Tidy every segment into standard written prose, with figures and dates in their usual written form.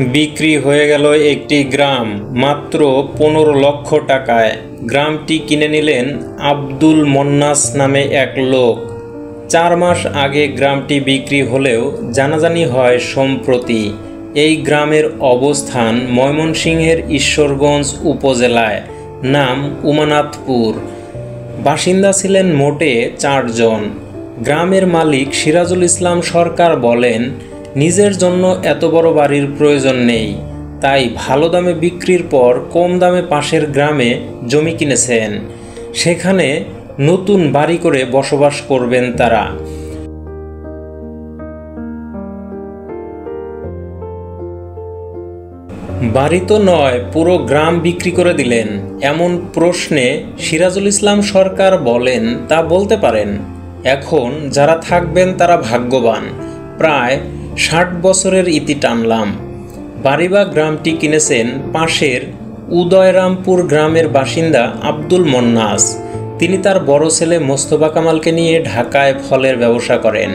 বিক্রি হয়ে গেল একটি গ্রাম মাত্র 15 লক্ষ টাকায়। গ্রামটি কিনে নিলেন আব্দুল মন্নাস নামে এক লোক। 4 মাস আগে গ্রামটি বিক্রি হলেও জানাজানি হয় সম্প্রতি। এই গ্রামের অবস্থান ময়মনসিংহের ঈশ্বরগঞ্জ উপজেলায়, নাম উমানাথপুর। বাসিন্দা ছিলেন মোটে 4 জন। গ্রামের মালিক সিরাজুল ইসলাম সরকার বলেন, নিজের জন্য এত বড় বাড়ির প্রয়োজন নেই, তাই ভালো দামে বিক্রির পর কম দামে পাশের গ্রামে জমি কিনেছেন। সেখানে নতুন বাড়ি করে বসবাস করবেন তারা। বাড়ি তো নয়, পুরো গ্রাম বিক্রি করে দিলেন। এমন প্রশ্নে সিরাজুল ইসলাম সরকার বলেন, তা বলতে পারেন। এখন যারা থাকবেন তারা ভাগ্যবান। প্রায় 60 বছরের ইতি টানলাম। বাড়ি বা গ্রামটি কিনেছেন পাশের উদয়রামপুর গ্রামের বাসিন্দা আব্দুল মন্নাস। তিনি তার বড় ছেলে মোস্তফা কামালকে নিয়ে ঢাকায় ফলের ব্যবসা করেন।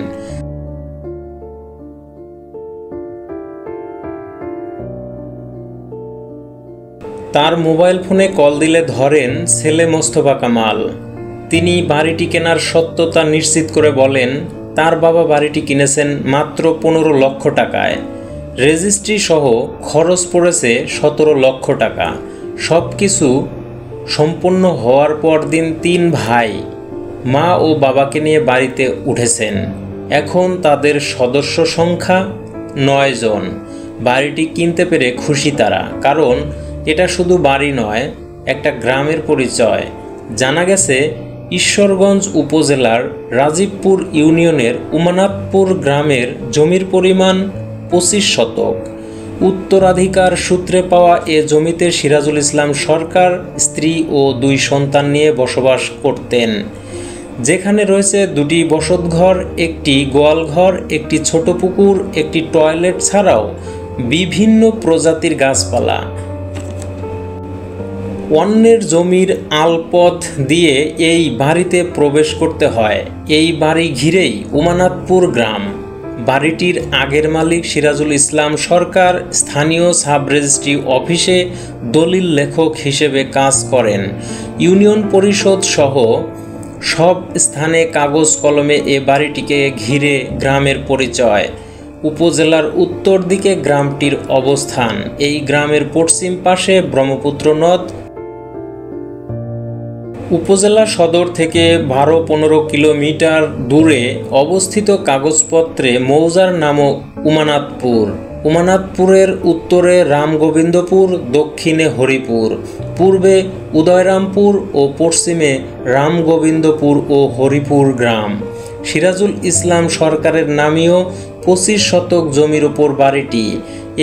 তার মোবাইল ফোনে কল দিলে ধরেন ছেলে মোস্তফা কামাল। তিনি বাড়িটি কেনার সত্যতা নিশ্চিত করে বলেন, তার বাবা বাড়িটি কিনেছেন মাত্র 15 লক্ষ টাকায়। রেজিস্ট্রি সহ খরচ পড়েছে 17 লক্ষ টাকা। সব কিছু সম্পন্ন হওয়ার পর দিন 3 ভাই মা ও বাবাকে নিয়ে বাড়িতে উঠেছেন। এখন তাদের সদস্য সংখ্যা 9 জন। বাড়িটি কিনতে পেরে খুশি তারা, কারণ এটা শুধু বাড়ি নয়, একটা গ্রামের পরিচয়। জানা গেছে ঈশ্বরগঞ্জ উপজেলার রাজীবপুর ইউনিয়নের উমানাথপুর গ্রামের জমির পরিমাণ 25 শতক। উত্তরাধিকার সূত্রে পাওয়া এ জমিতে সিরাজুল ইসলাম সরকার স্ত্রী ও 2 সন্তান নিয়ে বসবাস করতেন। যেখানে রয়েছে 2টি বসতঘর, একটি গোয়ালঘর, একটি ছোট পুকুর, একটি টয়লেট ছাড়াও বিভিন্ন প্রজাতির গাছপালা। অন্যের জমির আলপথ দিয়ে এই বাড়িতে প্রবেশ করতে হয়। এই বাড়ি ঘিরেই উমানাথপুর গ্রাম। বাড়িটির আগের মালিক সিরাজুল ইসলাম সরকার স্থানীয় সাব রেজিস্ট্রি অফিসে দলিল লেখক হিসেবে কাজ করেন। ইউনিয়ন পরিষদ সহ সব স্থানে কাগজ কলমে এ বাড়িটিকে ঘিরে গ্রামের পরিচয়। উপজেলার উত্তর দিকে গ্রামটির অবস্থান। এই গ্রামের পশ্চিম পাশে ব্রহ্মপুত্র নদ। উপজেলা সদর থেকে 12-15 কিলোমিটার দূরে অবস্থিত। কাগজপত্রে মৌজার নামও উমানাথপুর। উমানাথপুরের উত্তরে রামগোবিন্দপুর, দক্ষিণে হরিপুর, পূর্বে উদয়রামপুর ও পশ্চিমে রামগোবিন্দপুর ও হরিপুর গ্রাম। সিরাজুল ইসলাম সরকারের নামীয় 25 শতক জমির ওপর বাড়িটি।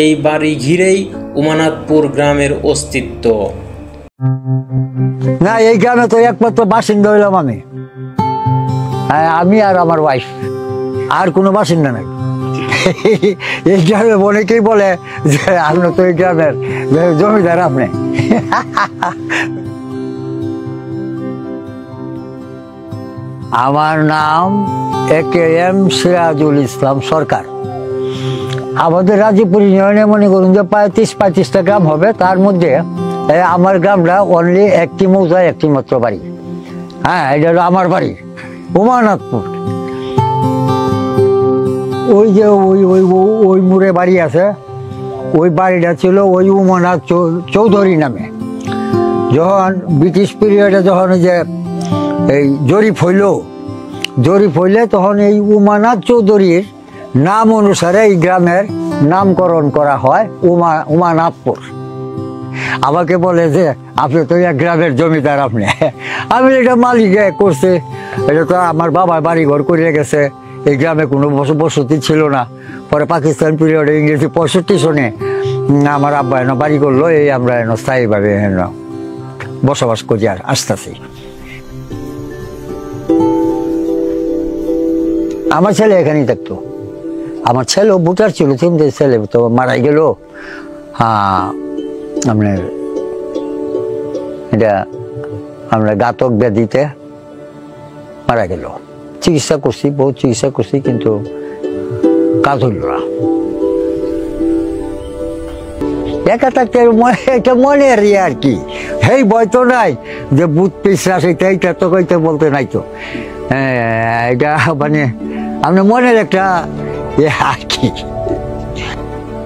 এই বাড়ি ঘিরেই উমানাথপুর গ্রামের অস্তিত্ব। না, এই গ্রামে তো একমাত্র বাসিন্দা হইলাম আমি আর আমার ওয়াইফ, আর কোনো বাসিন্দা নাই। এই গ্রামে অনেকেই বলে যে আমরা তো এই গ্রামের জমিদার। আপনি আমার নাম AKM সিরাজুল ইসলাম সরকার। আমাদের রাজীবপুর ইউনিয়নে মনে করুন যে প্রায় 30-35টা গ্রাম হবে। তার মধ্যে আমার গ্রামটা অনলি একটি মৌজায় একটি মাত্র বাড়ি। এটা হলো আমার বাড়ি উমানাথপুর। ওই যে ওই মোড়ে বাড়ি আছে, ওই বাড়িটা ছিল ওই উমানাথ চৌধুরী নামে। যখন ব্রিটিশ পিরিয়ডে যখন যে এই জরিপ হইলে তখন এই উমানাথ চৌধুরীর নাম অনুসারে এই গ্রামের নামকরণ করা হয় উমানাথপুর। আমাকে বলে যে আপনি তো এক গ্রামের জমিদার। আমি এটা মালিক করছে, এটা তো আমার বাবা বাড়ি ঘর করে গেছে। এই গ্রামে কোনো বসতি ছিল না। পরে পাকিস্তান পিরিয়ডে ইংরেজি 65 সনে আমার আব্বা এনে বাড়ি করলো। এই আমরা এনে স্থায়ীভাবে বসবাস করি আর আসতেছি। আমার ছেলে এখানেই থাকতো। আমার ছেলেও ভোটার ছিল, 3টে ছেলে তো মারাই গেল। আপনার এটা আমরা ঘাতক ব্যাধিতে মারা গেল। চিকিৎসা করছি, বহুত চিকিৎসা করছি, কিন্তু কাজ হইল না। একা থাকতে এটা মনের ইয়ে আর কি, হেই ভয় তো নাই যে বুথ পিছরা এইটা তো কইতে বলতে নাই তো। এটা মানে আপনার মনের একটা আর কি।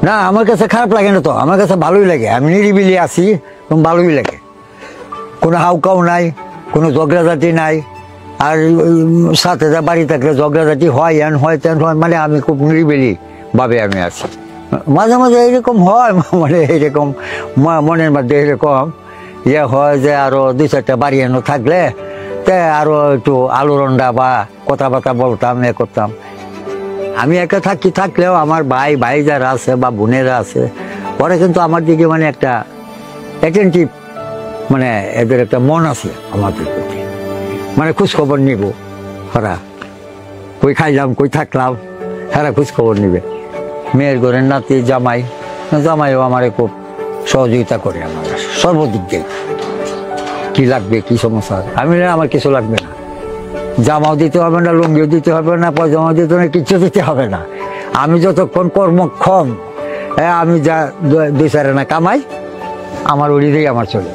না আমার কাছে খারাপ লাগে না তো, আমার কাছে ভালোই লাগে, আমি নিরিবিলি আছি, ভালোই লাগে। কোনো হাউকাও নাই, কোনো ঝগড়াঝাটি নাই। আর সাথে বাড়ি থাকলে ঝগড়াঝাটি হয়, এন হয় তেন হয়, মানে আমি খুব নিরিবিলি ভাবে আমি আছি। মাঝে মাঝে এইরকম হয়, মানে এইরকম মনের মধ্যে এরকম ইয়ে হয় যে আরো 2-4টা বাড়ি এনে থাকলে আরো একটু আলু রন্ডা বা কথাবার্তা বলতাম, এ করতাম। আমি একা থাকলেও আমার ভাই যারা আছে বা বোনেরা আছে, ওরা কিন্তু আমার দিকে মানে একটা অ্যাটেন্টিভ, মানে এদের একটা মন আছে আমাদের প্রতি, মানে খোঁজখবর নিব। ওরা কই খাইলাম, কই থাকলাম, হ্যাঁ খোঁজখবর নিবে। মেয়ের ঘরের নাতি জামাইও আমারে খুব সহযোগিতা করে, আমার সর্বদিক দিয়ে কি লাগবে, কি সমস্যা। আমি আমার কিছু লাগবে না, জামাও দিতে হবে না, লুঙ্গিও দিতে হবে না, পয়জামাও দিতে হবে না, কিচ্ছু দিতে হবে না। আমি যতক্ষণ কর্মক্ষম, আমি যা 2-4 আনা কামাই, আমার ওড়ি দিয়ে আমার চলে।